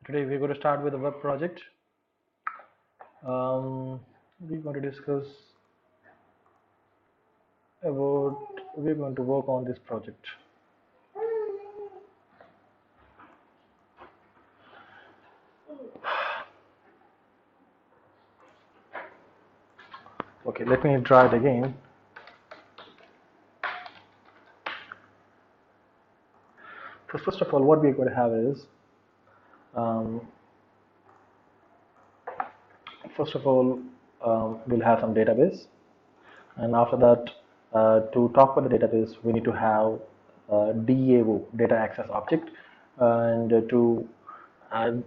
Today we're going to start with a web project. We're going to discuss about we're going to work on this project. Okay, let me try it again. So first of all, what we're going to have is first of all we'll have some database, and after that, to talk about the database, we need to have DAO, data access object, and to add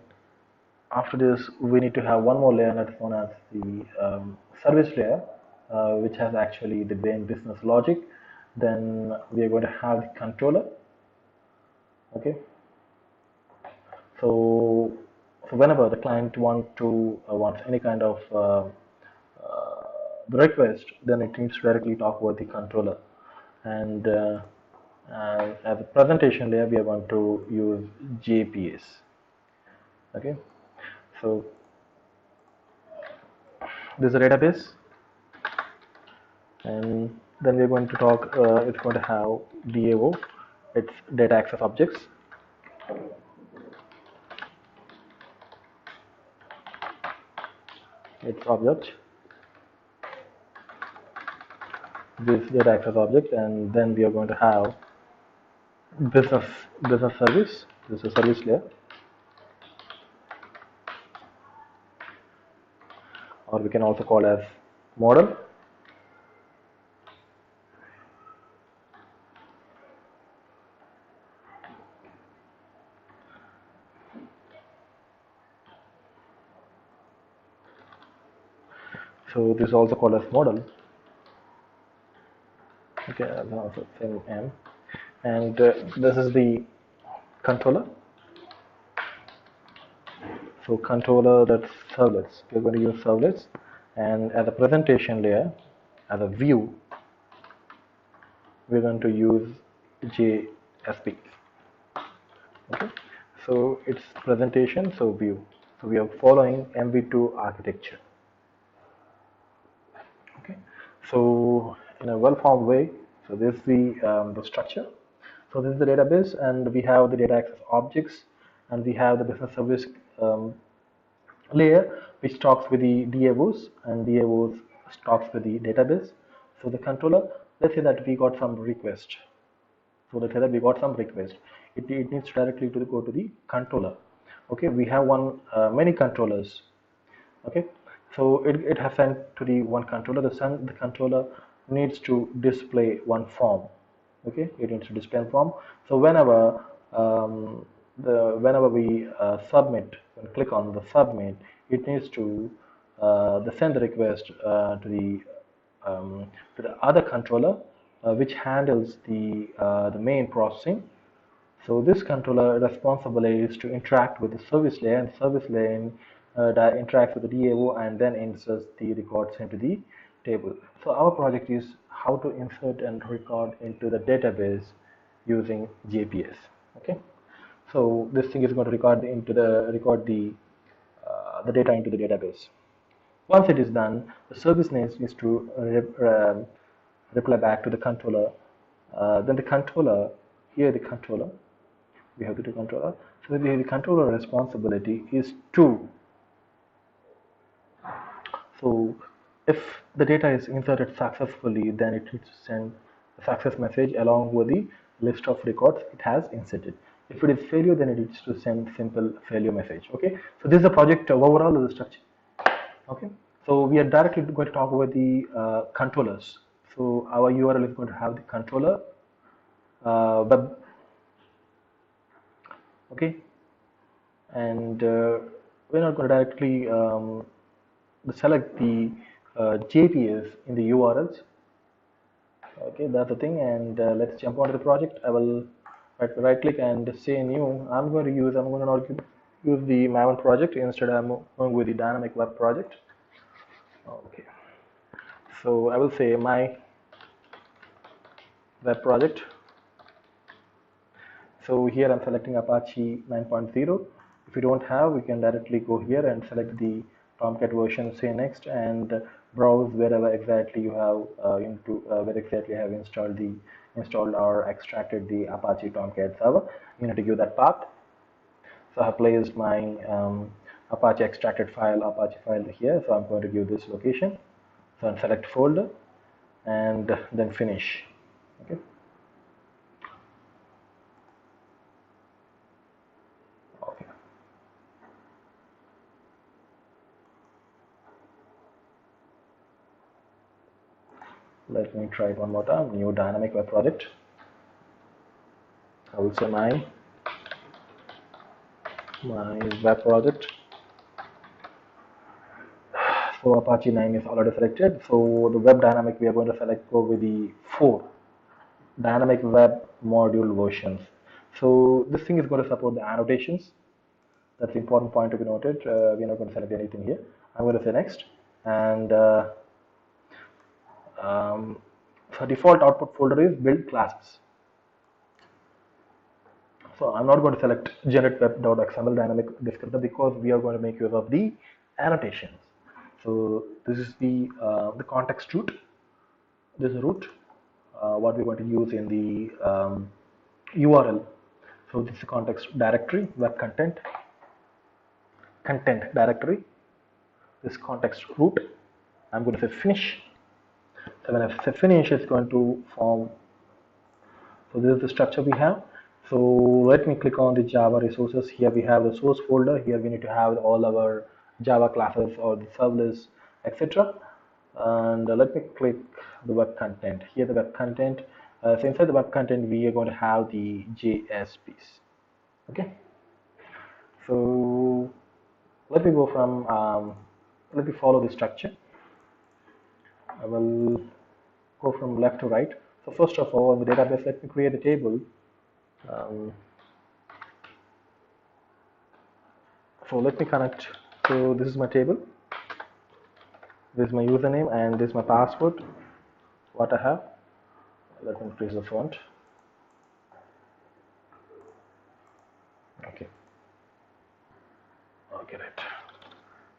after this we need to have one more layer that's known as the service layer, which has actually the main business logic. Then we are going to have the controller. Okay, so whenever the client wants any kind of the request, then it needs to directly talk about the controller. And as a presentation layer, we are going to use JPS. Okay, so this is a database, and then we're going to talk. It's going to have DAO, it's data access objects. Its object, this data access object, and then we are going to have business service. This is a service layer, or we can also call as model. So this is also called as model. Okay, also same M, and this is the controller. So controller, that's servlets. We're going to use servlets, and as a presentation layer, as a view, we're going to use JSP. Okay, so it's presentation, so view. So we are following MV2 architecture. Okay, so in a well-formed way, so this is the structure. So this is the database, and we have the data access objects, and we have the business service layer, which talks with the DAOs, and DAOs talks with the database. So the controller, let's say that we got some request. So let's say that we got some request. It needs directly to go to the controller. Okay, we have many controllers. Okay, so it has sent to the one controller. The controller needs to display one form. Okay, it needs to display one form. So whenever we submit and click on the submit, it needs to send the request to the other controller, which handles the main processing. So this controller responsible is to interact with the service layer, and service layer that interacts with the DAO and then inserts the records into the table. So our project is how to insert and record into the database using JPS. Okay, so this thing is going to record the data into the database. Once it is done, the service needs to reply back to the controller. Then the controller, here the controller, we have the two controller. So the controller responsibility is to, so if the data is inserted successfully, then it needs to send a success message along with the list of records it has inserted. If it is failure, then it needs to send simple failure message. Okay, so this is the project overall of the structure. Okay, so we are directly going to talk about the controllers. So our URL is going to have the controller web. Okay, and we're not going to directly select the JPS in the URLs. Okay, that's the thing, and let's jump onto the project. I will right click and say new. I'm going to not use the Maven project. Instead, I'm going with the dynamic web project. Okay, so I will say my web project. So here I'm selecting Apache 9.0, If you don't have, we can directly go here and select the Tomcat version, say next, and browse wherever exactly you have where exactly you have installed or extracted the Apache Tomcat server. You need to give that path. So I have placed my Apache extracted file, Apache file here. So I'm going to give this location. So and select folder and then finish. Okay. Okay. Let me try it one more time. New dynamic web project. I will say my web project. So Apache 9 is already selected. So the web dynamic we are going to go with the 4 dynamic web module versions. So this thing is going to support the annotations. That's the important point to be noted. We're not going to select anything here. I'm going to say next, and so default output folder is build classes. So I'm not going to select generate web.xml dynamic descriptor because we are going to make use of the annotations. So this is the context root. This is root, what we're going to use in the URL. So this is the context directory, web content directory. This context root. I'm going to say finish. So when I say finish, it's going to form. So this is the structure we have. So let me click on the Java resources. Here we have the source folder. Here we need to have all our Java classes or the servlets, etc. And let me click the web content. Here the web content. So inside the web content, we are going to have the JSPs. Okay. So let me go from. Let me follow the structure. I will go from left to right. So first of all, in the database, let me create a table. Um, so let me connect. So this is my table. This is my username and this is my password. What I have. Let me increase the font. Okay. Okay, right.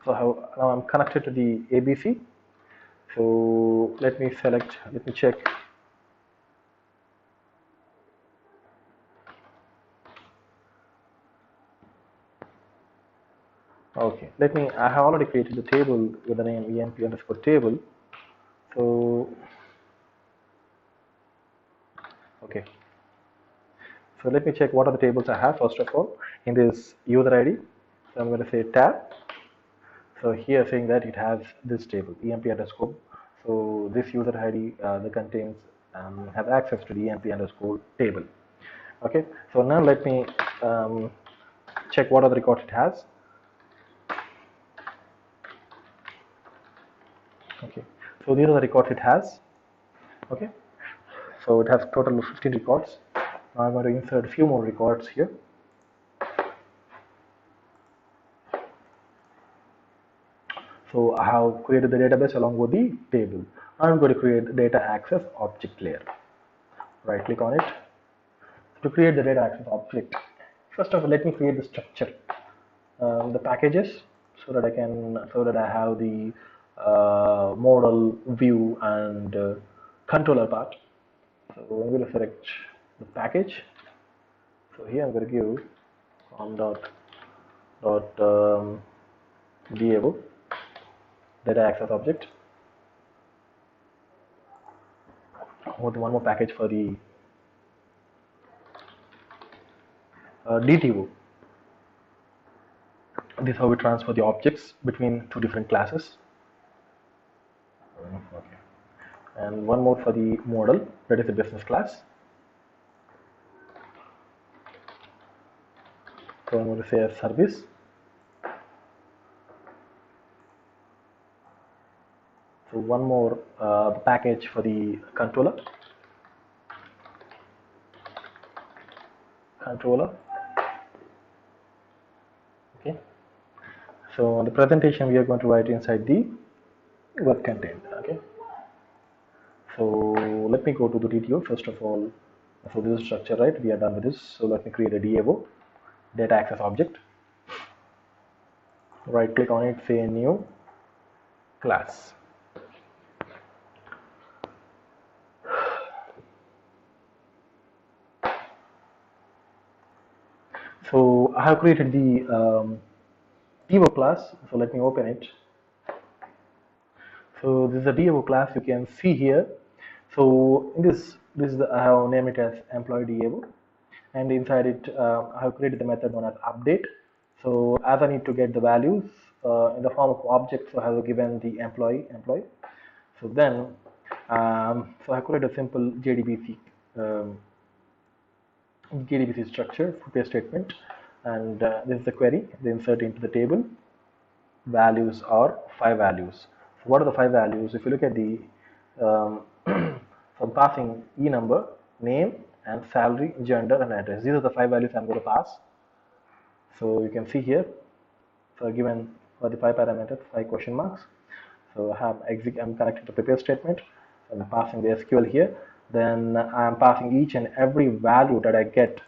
So now I'm connected to the ABC. So let me select. Let me check. Okay, I have already created the table with the name emp underscore table. So, okay. So let me check what are the tables I have first of all in this user ID. So I'm going to say tab. So here saying that it has this table emp underscore. So this user ID that contains has access to the emp underscore table. Okay. So now let me check what are the records it has. Okay, so these are the records it has. Okay, so it has total of 15 records. Now I'm going to insert a few more records here. So I have created the database along with the table. Now I'm going to create the data access object layer. Right click on it to create the data access object. First of all, let me create the structure, the packages, so that I have the model view and controller part. So I'm going to select the package. So here I'm going to give com.davo data access object with one more package for the DTO. This is how we transfer the objects between two different classes. Okay. And one more for the model, that is the business class. So I'm going to say a service. So one more package for the controller. Okay. So the presentation we are going to write inside the web content. Okay. So let me go to the DTO first of all. So this is structure, right? We are done with this. So let me create a DAO, data access object. right click on it, say new class. So I have created the Devo class. So let me open it. So this is a Devo class. You can see here. So in this is the, I have named it as employee Devo, and inside it I have created the method known as update. So as I need to get the values in the form of objects, so I have given the employee. So then, so I created a simple JDBC structure for paste statement, and this is the query. They insert into the table. Values are 5 values. So what are the 5 values? If you look at the so I'm passing e number, name, and salary, gender, and address. These are the 5 values I'm going to pass. So you can see here. So given for the 5 parameters, 5 question marks. So I'm connected to prepare statement. So I'm passing the SQL here. Then I'm passing each and every value that I get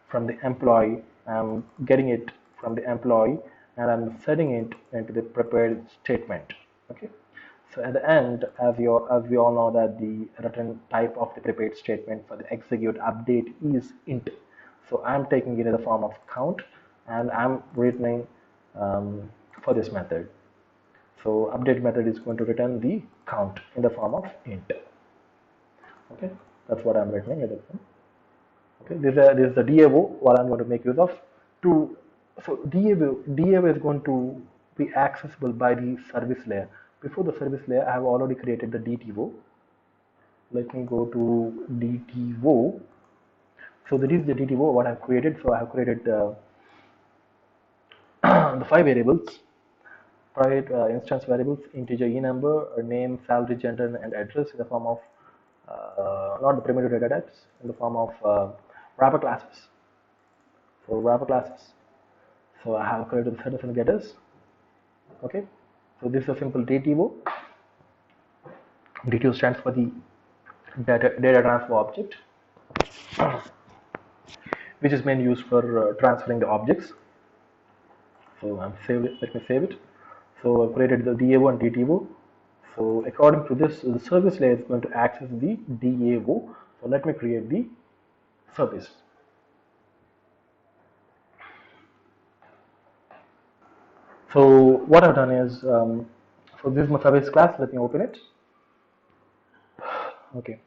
from the employee. I'm getting it from the employee, and I'm setting it into the prepared statement. Okay. So at the end, as we all know that the return type of the prepared statement for the execute update is int. So I'm taking it in the form of count, and I'm returning for this method. So update method is going to return the count in the form of int. Okay, that's what I'm returning at the time. Okay, this is the DAO what I'm going to make use of. So DAO is going to be accessible by the service layer. Before the service layer, I have already created the DTO. Let me go to DTO. So this is the DTO what I've created. So I have created the 5 variables, private instance variables, integer e number, name, salary, gender, and address in the form of not the primitive data types, in the form of wrapper classes. So wrapper classes. So I have created the setters and getters. Okay. So this is a simple DTO. DTO stands for the data transfer object, which is mainly used for transferring the objects. So let me save it. So I've created the DAO and DTO. So according to this, the service layer is going to access the DAO. So let me create the service. So what I've done is, so this is my service class. Let me open it. Okay.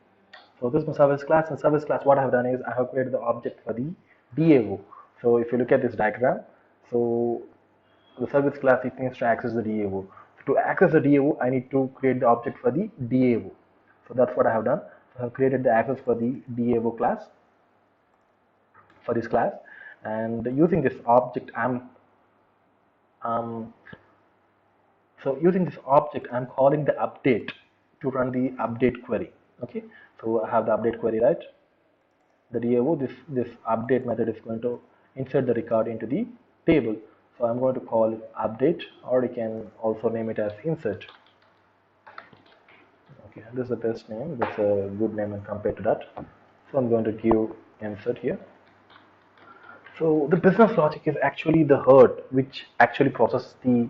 So this is my service class. And service class, what I have done is I have created the object for the DAO. So if you look at this diagram, so the service class, it needs to access the DAO. So to access the DAO, I need to create the object for the DAO. So that's what I have done. So I have created the access for the DAO class, for this class, and using this object, um, using this object, I'm calling the update to run the update query. Okay, so I have the update query, right? The DAO, this update method is going to insert the record into the table. So I'm going to call update, or you can also name it as insert. Okay, this is the best name. That's a good name and compared to that. So I'm going to give insert here. So the business logic is actually the herd which actually processes the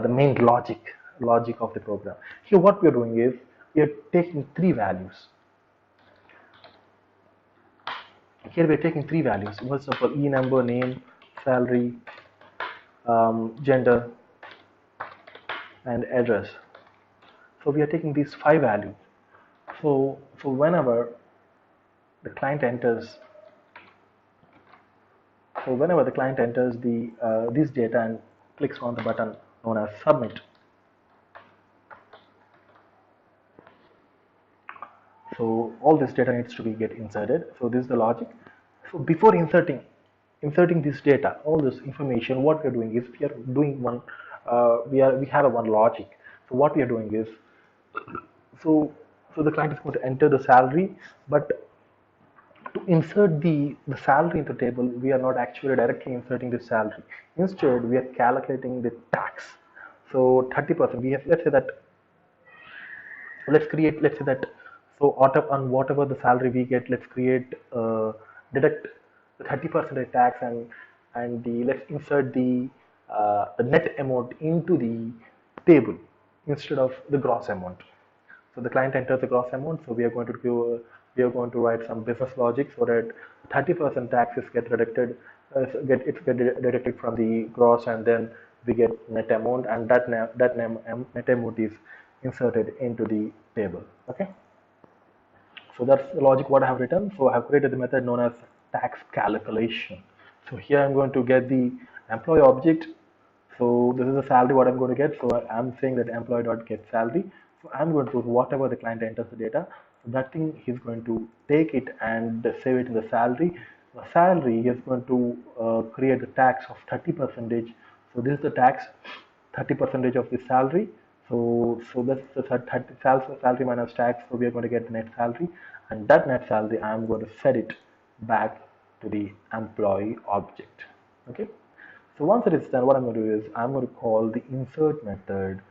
main logic of the program. Here, what we are doing is we are taking 3 values. Here we are taking 3 values. First of all, e number, name, salary, gender, and address. So we are taking these 5 values. So whenever the client enters, the this data and clicks on the button known as submit, so all this data needs to be get inserted. So this is the logic. So before inserting this data, all this information, what we are doing is we are doing one we have a one logic. So what we are doing is, so the client is going to enter the salary, but to insert the salary into the table, we are not actually directly inserting the salary. Instead, we are calculating the tax. So 30%, we have, let's say that, let's say that, so on whatever the salary we get, let's create, deduct the 30% tax, and the let's insert the the net amount into the table instead of the gross amount. So the client enters the gross amount. So we are going to write some business logic so that 30% taxes get deducted, get deducted from the gross, and then we get net amount, and net amount is inserted into the table. Okay. So that's the logic what I have written. So I have created the method known as tax calculation. So here I'm going to get the employee object. So this is the salary what I'm going to get. So I'm saying that employee dot get salary. So I'm going to put whatever the client enters the data. So that thing he's going to take it and save it in the salary. The salary he is going to create the tax of 30%. So this is the tax, 30% of the salary. So that's the 30 salary minus tax. So we are going to get the net salary, and that net salary I am going to set it back to the employee object. Okay. So once it is done, what I'm going to do is I'm going to call the insert method.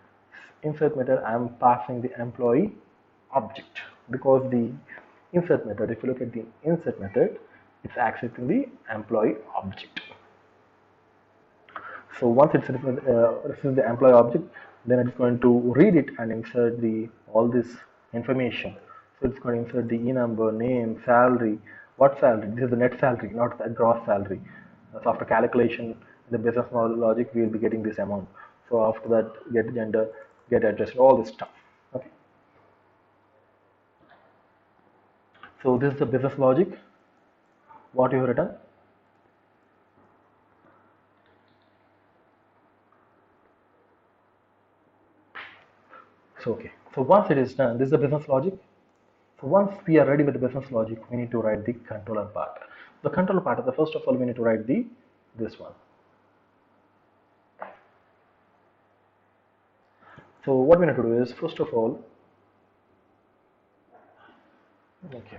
Insert method, I'm passing the employee object, because the insert method, if you look at the insert method, it's accessing the employee object. So once it's receives the employee object, then it's going to read it and insert the all this information. So it's going to insert the e-number, name, salary. What salary? This is the net salary, not the gross salary. So after calculation, the business model logic, we will be getting this amount. So after that, get gender, get address, all this stuff. Okay. So this is the business logic. What you have written. So okay. So once it is done, this is the business logic. So once we are ready with the business logic, we need to write the controller part. The controller part, the first of all, we need to write this one. So what we need to do is, first of all, okay.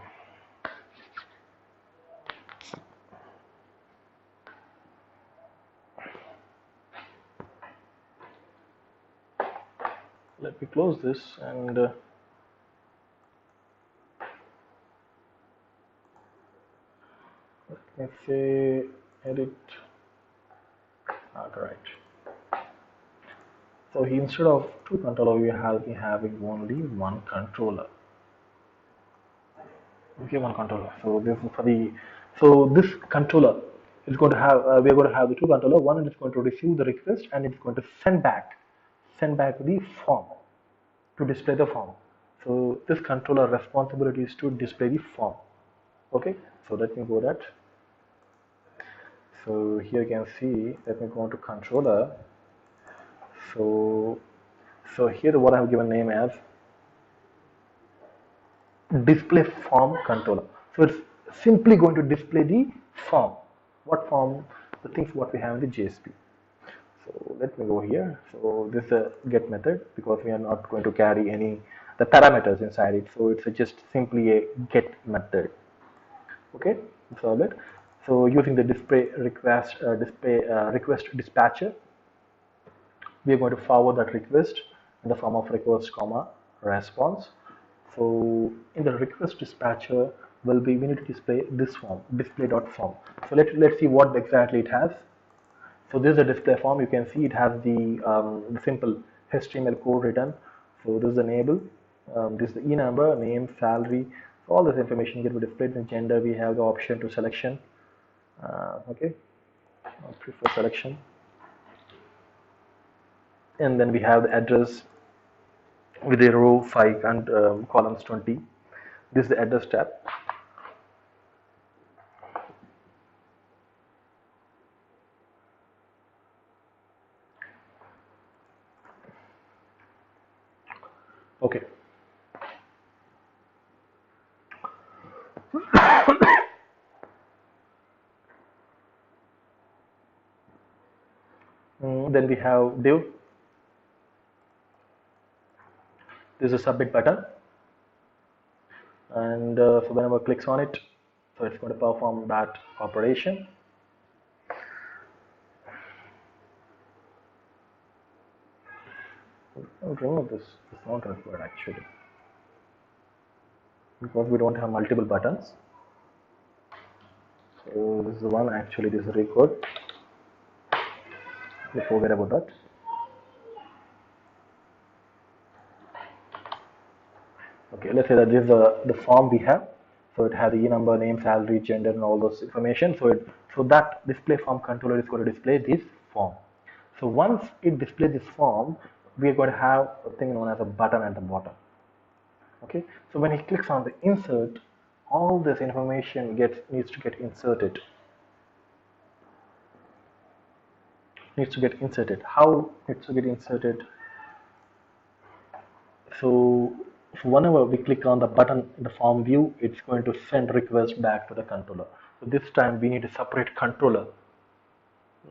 Let me close this and let me say edit. All right. So instead of two controller, we have having only one controller. Okay, one controller. So this is for the. So this controller is going to have. We are going to have the two controller. One is going to receive the request and it's going to send back the form to display the form. So this controller responsibility is to display the form. Okay. So let me go that. So here you can see. Let me go to controller. So here what I have given name as display form controller. So it's simply going to display the form. What form? The things what we have in the JSP. So let me go here. So this is a get method, because we are not going to carry any the parameters inside it. So it's just simply a get method. Okay, solve it. So using the display request dispatcher, we are going to forward that request in the form of request comma response. So in the request dispatcher we need to display this form, display.form. So let's see what exactly it has. So this is a display form. You can see it has the simple HTML code written. So this is the enable, this is the e-number, name, salary. So all this information get displayed. In gender, we have the option to selection. Okay, I prefer selection. And then we have the address with a row 5 and columns 20. This is the address tab. Okay. Then we have div. This is a submit button, and so whenever it clicks on it, so it's going to perform that operation. I'll remove this. It's not required actually, because we don't have multiple buttons. So this is the one actually. This is record. we forget about that. Okay, let's say that this is the form we have. So it has the number, name, salary, gender, and all those information. So that display form controller is going to display this form. So once it displays this form, we are going to have a thing known as a button at the bottom. Okay, so when he clicks on the insert, all this information needs to get inserted. How needs to get inserted? So whenever we click on the button in the form view, it's going to send request back to the controller. So this time we need a separate controller.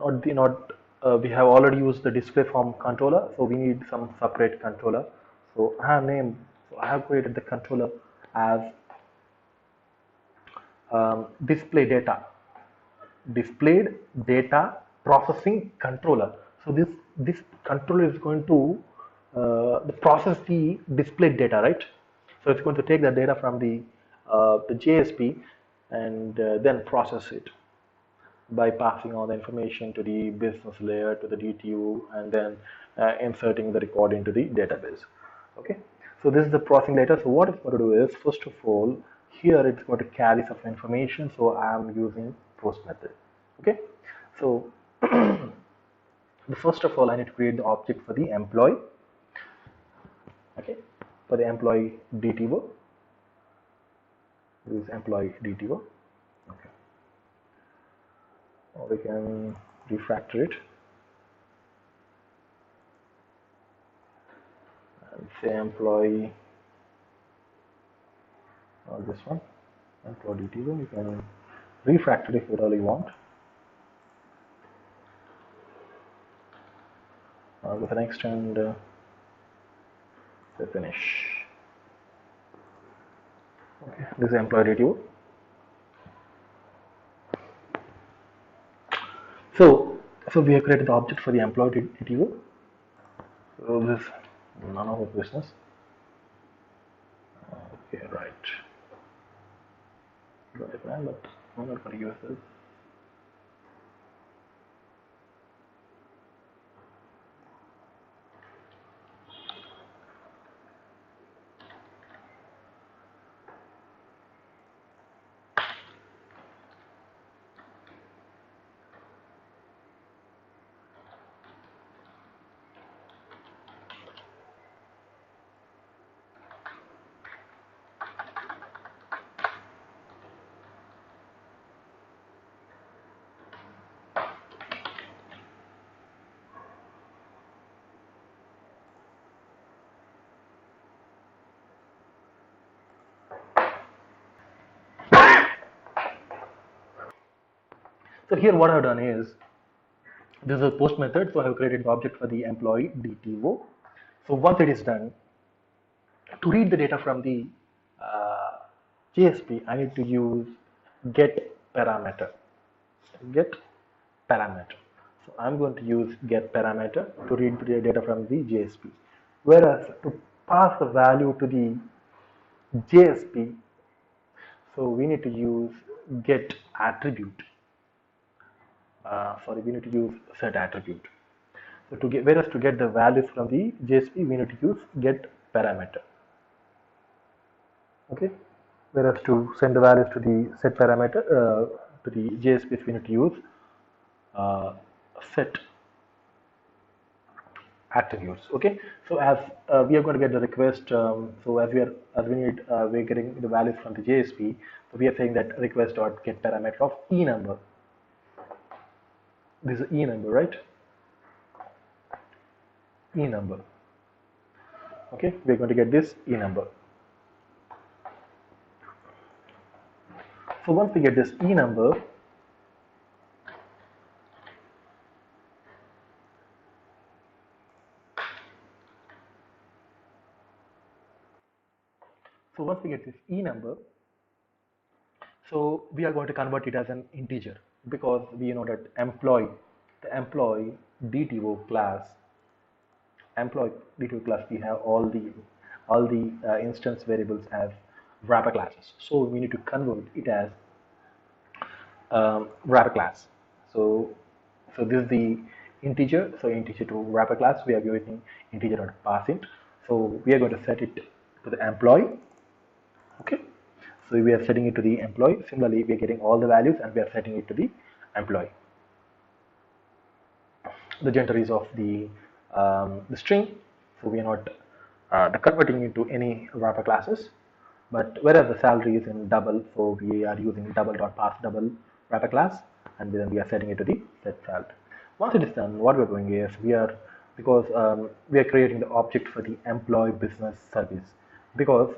We have already used the display form controller, so we need some separate controller. So I have created the controller as display data, displayed data processing controller. So this controller is going to process the displayed data, right? So it's going to take the data from the JSP and then process it by passing all the information to the business layer, to the DTU, and then inserting the record into the database. Okay, so this is the processing data. So what it's going to do is, first of all, here it's going to carry some information. So I'm using post method. Okay, so first of all, I need to create the object for the employee. Okay, for the employee DTO. This is employee DTO. Okay, or we can refactor it and say employee, or this one, employee DTO. You can refactor if you really want. With the next and say finish. Okay, this is employee DTO. So we have created the object for the employee DTO. So this is none of our business. Okay, right. Got it, man, but I'm not going to use this. So here what I've done is, this is a post method, so I have created the object for the employee DTO. So once it is done, to read the data from the JSP, I need to use get parameter. Get parameter. So I'm going to use get parameter to read the data from the JSP. Whereas to pass the value to the JSP, so we need to use get attribute. We need to use set attribute. So whereas to get the values from the JSP, we need to use get parameter. Okay. Whereas to send the values to the set parameter to the JSP, we need to use set attributes. Okay. So as we are going to get the request, so we're getting the values from the JSP. So we are saying that request dot get parameter of e number. This is e number, right? E number. Okay, we're going to get this e number. So once we get this e number, so we are going to convert it as an integer, because we know that the employee DTO class, we have all the instance variables as wrapper classes. So we need to convert it as wrapper class. So this is the integer. So integer to wrapper class, we are using integer.parseInt. So we are going to set it to the employee. Okay. So we are setting it to the employee. Similarly, we are getting all the values and we are setting it to the employee. The gender is of the string. So we are not converting into any wrapper classes. But whereas the salary is in double, so we are using double wrapper class, and then we are setting it to the set salary. Once it is done, what we're doing is because we are creating the object for the employee business service. Because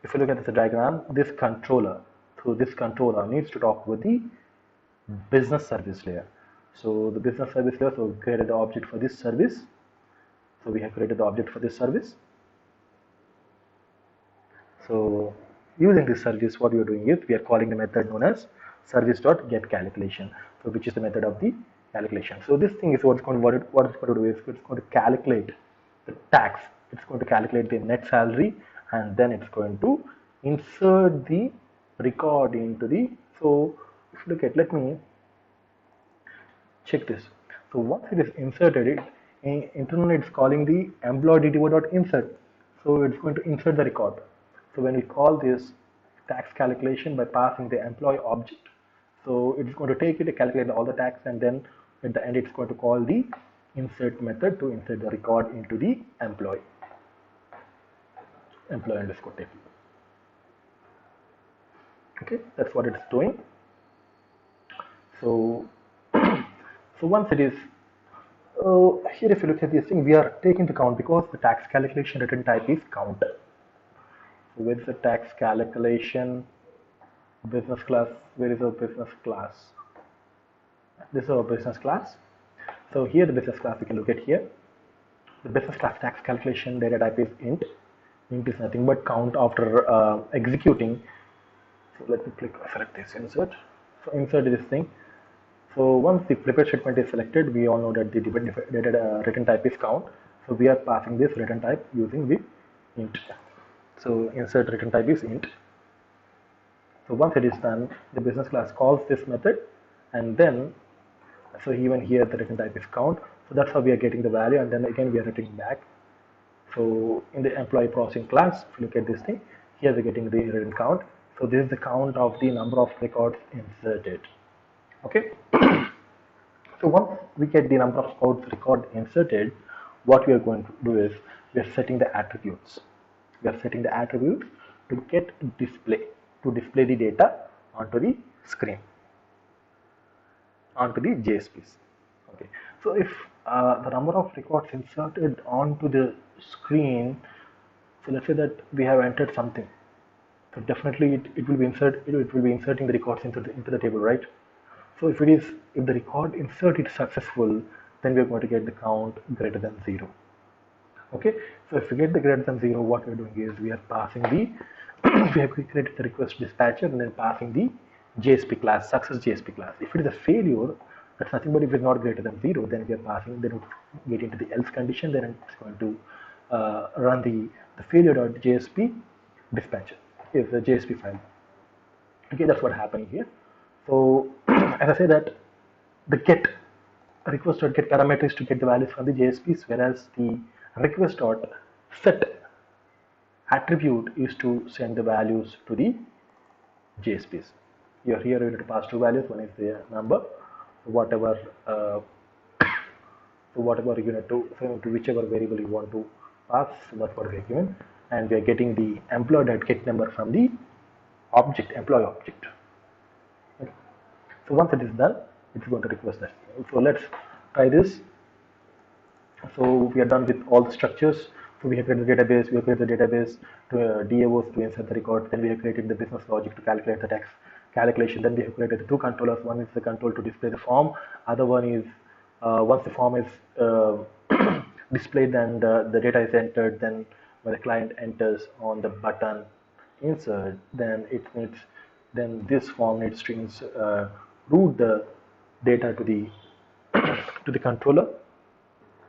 if you look at this diagram, this controller needs to talk with the business service layer. So the business service layer, so we created the object for this service. So we have created the object for this service. So using this service, what we are doing is we are calling the method known as service.getCalculation. So which is the method of the calculation. So this thing is what it's going to do is it's going to calculate the tax. It's going to calculate the net salary, and then it's going to insert the record into the. So if you look at, let me check this. So once it is inserted, internally it's calling the employee.insert. So it's going to insert the record. So when we call this tax calculation by passing the employee object, so it's going to take it, calculate all the tax, and then at the end it's going to call the insert method to insert the record into the employee underscore table. Okay, that's what it's doing. So so once it is here, if you look at this thing, we are taking the count because the tax calculation return type is count. So where is the tax calculation business class? Where is our business class? This is our business class. So here the business class, we can look at here. The business class tax calculation data type is int. Int is nothing but count after executing. So let me select this insert. So insert this thing. So once the prepared statement is selected, we all know that the return type is count. So we are passing this return type using the int. So insert return type is int. So once it is done, the business class calls this method, and then so even here the return type is count. So that's how we are getting the value, and then again we are returning back. So in the employee processing class, if you look at this thing, here we're getting the return count. So this is the count of the number of records inserted. Okay. So once we get the number of record inserted, what we are going to do is we are setting the attributes. We are setting the attributes to display the data onto the screen, onto the JSPs. Okay. So if the number of records inserted onto the screen, so let's say that we have entered something, so definitely it will be inserting the records into the table, right? So if the record insert is successful, then we are going to get the count greater than 0. Okay, so if we get the greater than 0, what we are doing is we are passing the we have created the request dispatcher and then passing the JSP class, success JSP class. If it is a failure, that's nothing but if it's not greater than 0, then we are passing, then we get into the else condition, then it's going to run the failure.jsp dispatcher is the JSP file. Okay, that's what happening here. So as I say that the request.get parameter is to get the values from the JSPs, whereas the request.set attribute is to send the values to the JSPs. Here you need to pass two values. One is the number, whatever to whichever variable you want to pass. So that's what we are given, and we are getting the employee.get number from the employee object. Okay. So once it is done, it's going to request that. So let's try this. So we are done with all the structures. So we have created the database, we have created the database to DAOs to insert the record, then we have created the business logic to calculate the tax calculation, then we have created the two controllers. One is the control to display the form, other one is once the form is displayed and the data is entered, then when the client enters on the button insert, then this form needs to route the data to the to the controller,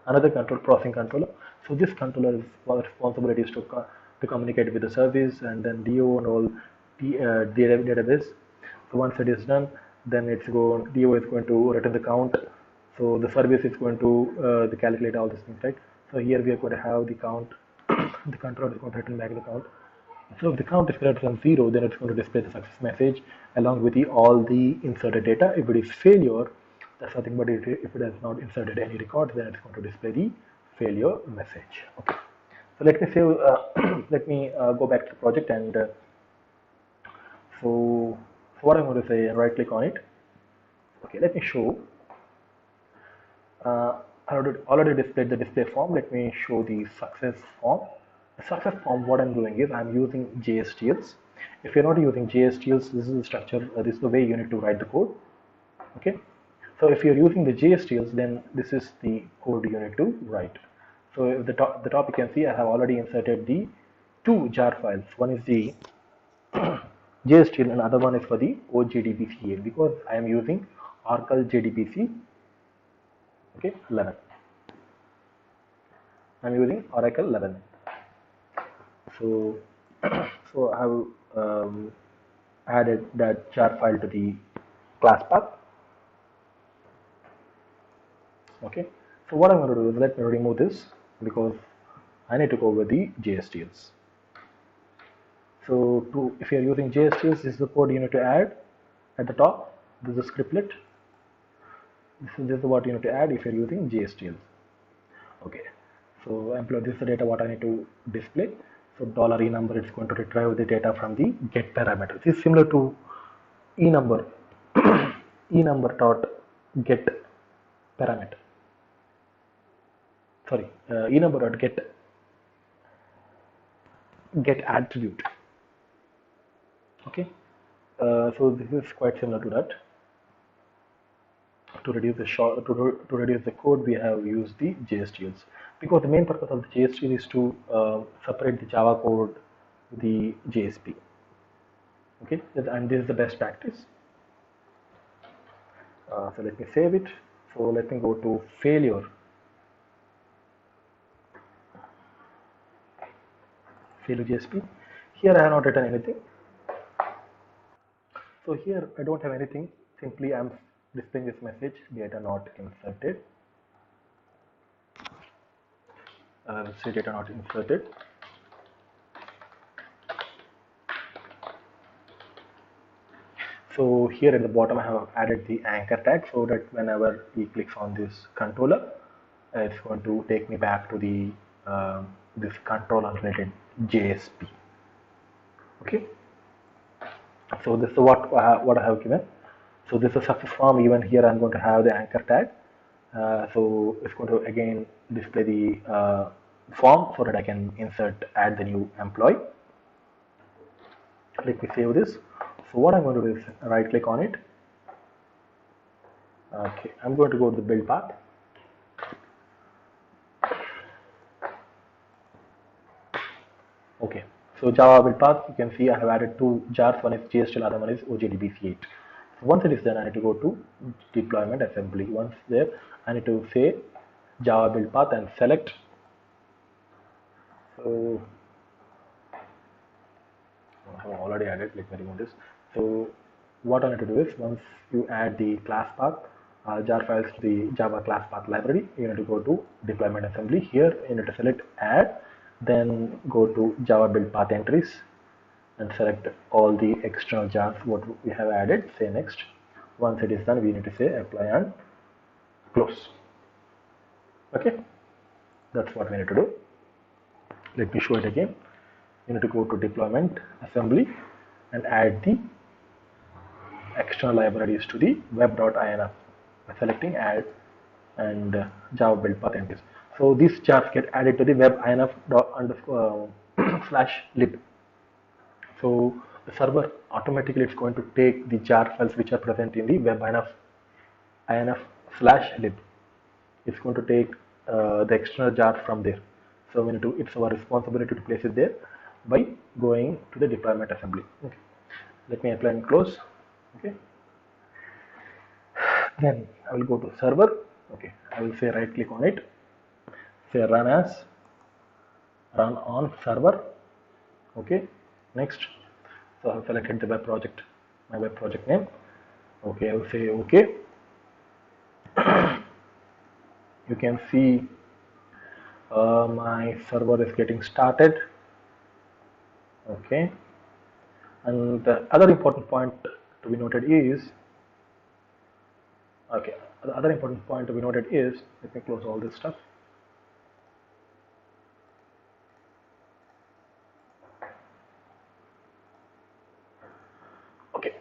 another processing controller. So this controller is responsibility is to communicate with the service and then DO and all database. So once it is done, then DO is going to return the count. So the service is going to calculate all these things, right? So here we are going to have the count. The controller is going to return back the count. So if the count is greater than 0, then it's going to display the success message along with all the inserted data. If it is failure, that's nothing but if it has not inserted any records, then it's going to display the failure message. Okay. So let me save. Let me go back to the project, and so what I'm going to say, right click on it. Okay, let me show. I already displayed the display form. Let me show the success form. The success form, what I'm doing is I'm using JSTLs. If you're not using JSTLs, this is the structure, this is the way you need to write the code. Okay. So if you're using the JSTLs, then this is the code you need to write. So if the top you can see, I have already inserted the two jar files. One is the JSTL and other one is for the OJDBC because I am using Oracle JDBC. Okay, 11. I'm using Oracle 11. So, so I have added that jar file to the class path. Okay. So what I'm going to do is let me remove this because I need to go with the JSTLs. So if you're using JSTLs, this is the code you need to add at the top. This is a scriptlet. This is what you need to add if you're using JSTLs. Okay. So this is the data what I need to display. So $e number is going to retrieve the data from the get parameter. This is similar to e number e number dot get parameter. Sorry, e number dot get attribute. Okay. So this is quite similar to that. To reduce the code, we have used the JSTLs because the main purpose of the JSTL is to separate the Java code with the JSP. Okay, and this is the best practice. So let me save it. So let me go to failure. Failure JSP. Here I have not written anything. So here I don't have anything. Simply I'm displaying this message: data not inserted. Say data not inserted. So here at the bottom I have added the anchor tag so that whenever he clicks on this controller, it's going to take me back to the this controller related JSP. Okay. So this is what I have given. So this is a success form. Even here I'm going to have the anchor tag. So it's going to again display the form so that I can add the new employee. Let me save this. So what I'm going to do is right click on it. Okay, I'm going to go to the build path. Okay, so Java build path, you can see I have added two jars. One is JSTL, other one is OJDBC8. So once it is done, I need to go to deployment assembly. Once there, I need to say Java build path and select. So I have already added. Let me remove this. So what I need to do is once you add the class path jar files to the Java class path library, you need to go to deployment assembly. Here you need to select add, then go to Java build path entries and select all the external jars what we have added. Say next. Once it is done, we need to say apply and close. Okay, that's what we need to do. Let me show it again. You need to go to deployment assembly and add the external libraries to the web.inf by selecting add and Java build path entries. So these jars get added to the web.inf / lib. So the server automatically is going to take the jar files which are present in the web.inf / lib. It's going to take the external jar from there. So we need to, it's our responsibility to place it there by going to the deployment assembly. Okay. Let me apply and close. Okay. Then I will go to server. Okay. I will say right click on it. Say run on server. Okay. Next. So I have selected the web project, my web project name. Okay. I will say okay. You can see my server is getting started. Okay, and the other important point to be noted is, okay, the other important point to be noted is, let me close all this stuff. Okay,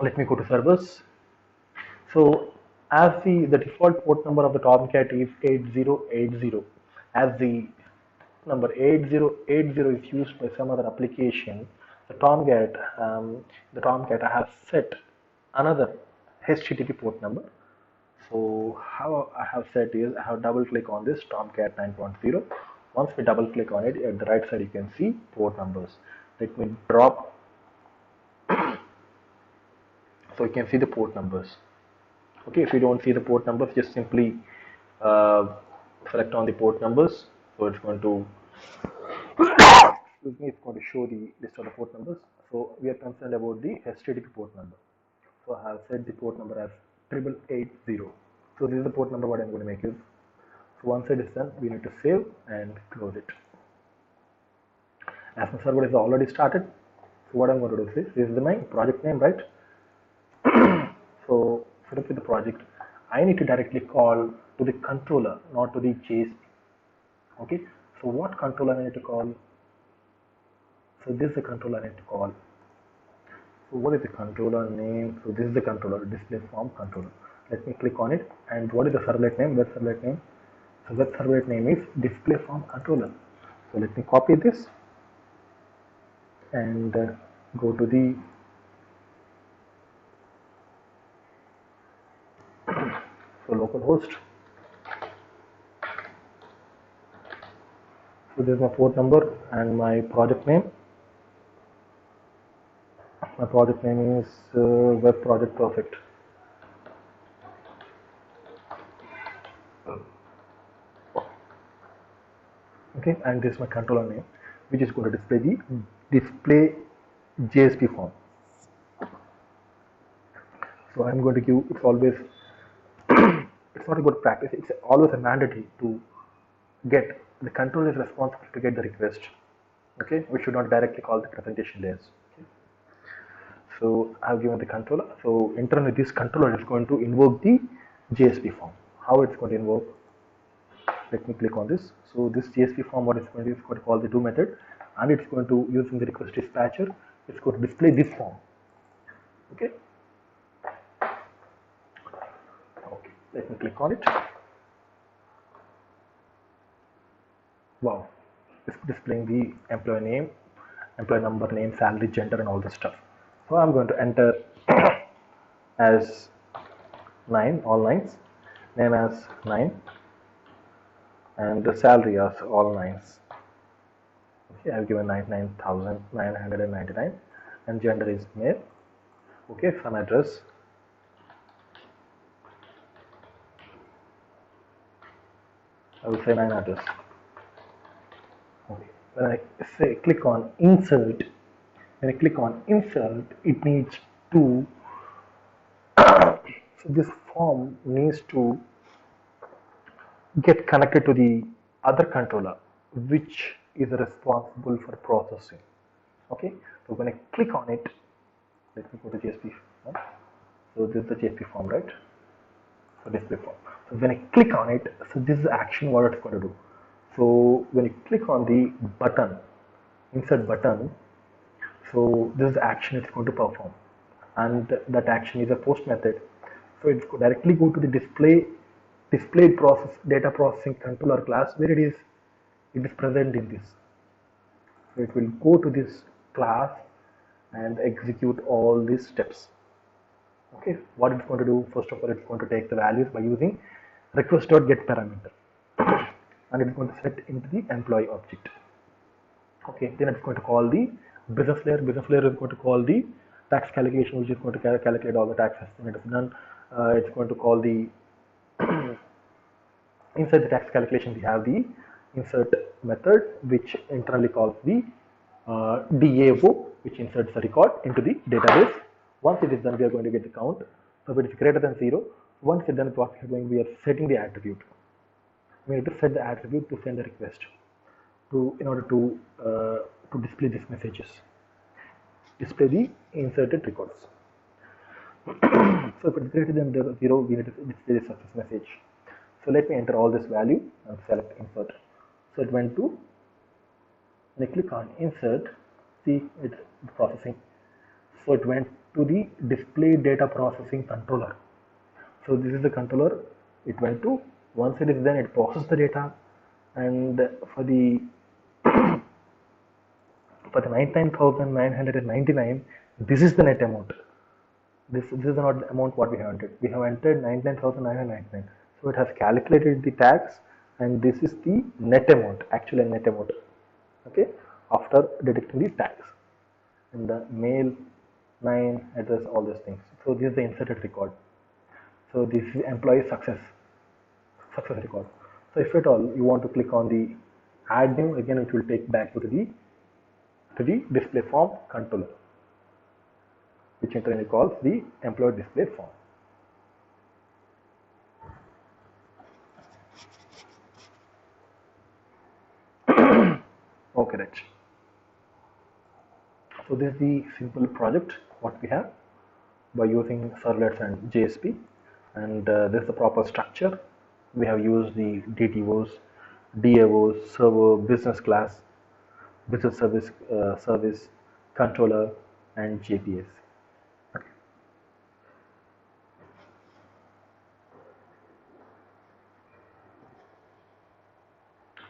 let me go to servers. So as the default port number of the Tomcat is 8080, as the number 8080 is used by some other application, the Tomcat I have set another HTTP port number. So how I have set is, I have double click on this Tomcat 9.0. Once we double click on it, at the right side you can see port numbers. Let me drop, so you can see the port numbers. Okay, if you don't see the port numbers, just simply uh, select on the port numbers. So it's going to, excuse me, it's going to show the list of the port numbers. So we are concerned about the HTTP port number. So I have set the port number as 8880. So this is the port number what I'm going to make use. So once it is done, we need to save and close it. As my server is already started, so what I'm going to do is, this is my project name, right? So set up with the project, I need to directly call to the controller, not to the JSP. Okay, so what controller I need to call? So this is the controller I need to call. So what is the controller name? So this is the controller, display form controller. Let me click on it. And what is the servlet name? Web servlet name. So web servlet name is display form controller. So let me copy this and go to the so localhost. So this is my port number and my project name. My project name is web project perfect. Okay, and this is my controller name, which is going to display the display JSP form. So I'm going to give, it's always it's not a good practice, it's always a mandatory to get, the controller is responsible to get the request. Okay, we should not directly call the presentation layers. Okay. So I've given the controller. So internally this controller is going to invoke the JSP form. How it's going to invoke? Let me click on this. So this JSP form, what it's going to do, is going to call the do method, and it's going to, using the request dispatcher, it's going to display this form. Okay. Okay. Let me click on it. Wow, it's displaying the employee name, employee number, name, salary, gender, and all this stuff. So I'm going to enter as 9, all 9s, name as 9, and the salary as all 9s. Okay, I've given 99,999, and gender is male. Okay, some address. I will say 9 address. Okay, when I say click on insert, when I click on insert, it needs to, so this form needs to get connected to the other controller, which is responsible for processing. Okay, so when I click on it, let me go to JSP form. So this is the JSP form, right? So display form. So when I click on it, so this is the action what it's going to do. So when you click on the button, insert button, so this is the action it's going to perform, and that action is a post method. So it's directly go to the displayed process data processing controller class, where it is present in this. So it will go to this class and execute all these steps. Okay, what it's going to do, first of all, it's going to take the values by using request.get parameter and it's going to set into the employee object. Okay, then it's going to call the business layer. Business layer is going to call the tax calculation, which is going to calculate all the taxes. When it is done, it's going to call the inside the tax calculation, we have the insert method, which internally calls the DAO which inserts the record into the database. Once it is done, we are going to get the count. So if it is greater than 0, once it is done, what we are doing, we are setting the attribute. We need to set the attribute to send the request in order to display these messages, display the inserted records. So if it is greater than 0, we need to display the success message. So let me enter all this value and select insert. So it went to, when I click on insert, see it's processing. So it went to the display data processing controller. So this is the controller it went to. Once it is done, it processes the data, and for the 99,999, this is the net amount. This is the not amount what we have entered. We have entered 99,999. So it has calculated the tax, and this is the net amount, actual net amount. Okay, after deducting the tax and the mail, 9, address, all these things. So this is the inserted record. So this is employee success record. So if at all you want to click on the add new, again it will take back to the display form controller, which in turn calls the employee display form. Okay, right. So this is the simple project what we have by using servlets and JSP, and this is the proper structure. We have used the DTOs, DAOs, server, business class, business service, controller, and JPS. Okay.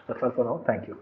That's all for now. Thank you.